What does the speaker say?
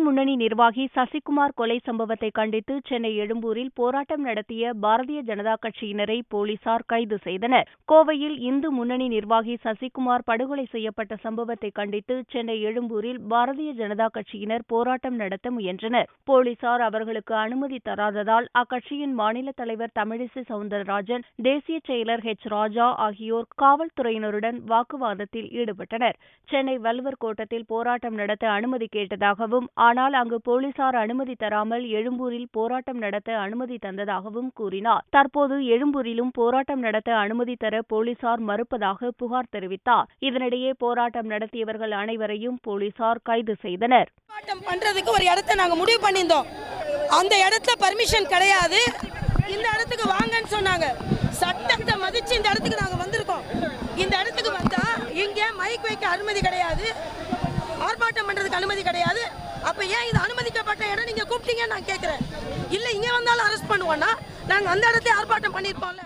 முன்னணி நிர்வாகி சசிகுமார் கொலை சம்பவத்தை கண்டித்து சென்னை எழும்பூரில் போராட்டம் நடத்திய பாரதிய ஜனதா கட்சியினரை போலீசார் கைது செய்தனர். கோவையில் இந்து முன்னணி நிர்வாகி சசிகுமார் படுகொலை செய்யப்பட்ட சம்பவத்தை கண்டித்து சென்னை எழும்பூரில் பாரதிய ஜனதா கட்சியினர் போராட்டம் நடத்த முயன்றனர். போலீசார் அவர்களுக்கு அனுமதி தராததால் அக்கட்சியின் மாநில தலைவர் தமிழிசை சவுந்தரராஜன், தேசிய செயலர் ராஜா ஆகியோர் காவல்துறையினருடன் வாக்குவாதத்தில் ஈடுபட்டனர். சென்னை வள்ளுவர் கோட்டத்தில் போராட்டம் நடத்த அனுமதி கேட்டதாகவும், ஆனால் அங்கு போலீசார் அனுமதி தராமல் எழும்பூரில் போராட்டம் நடத்த அனுமதி தந்ததாகவும் கூறினார். தற்போது எழும்பூரிலும் போராட்டம் நடத்த அனுமதி தர போலீசார் மறுப்பதாக புகார் தெரிவித்தார். இதனிடையே போராட்டம் நடத்தியவர்கள் அனைவரையும் போலீசார் கைது செய்தனர். போராட்டம் பண்றதுக்கு ஒரு இடத்தை நாங்க முடிவு பண்ணியிருந்தோம். அந்த இடத்துல பர்மிஷன் கிடையாது. இந்த இடத்துக்கு வாங்கன்னு சொன்னாங்க. சட்டத்தை மதிச்சு இந்த இடத்துக்கு நாங்க வந்திருக்கோம். இந்த இடத்துக்கு வந்தா இங்க மைக் வைக்க அனுமதி கிடையாது, ஆர்ப்பாட்டம் பண்றதுக்கு அனுமதி கிடையாது. அப்ப ஏன் இது அனுமதிக்கப்பட்ட இடம் நீங்க கூப்பிட்டீங்க நான் கேட்கிறேன். இல்ல இங்க வந்தாலும் அரெஸ்ட் பண்ணுவோம்னா நாங்க அந்த இடத்துல ஆர்ப்பாட்டம் பண்ணிருப்போம்ல.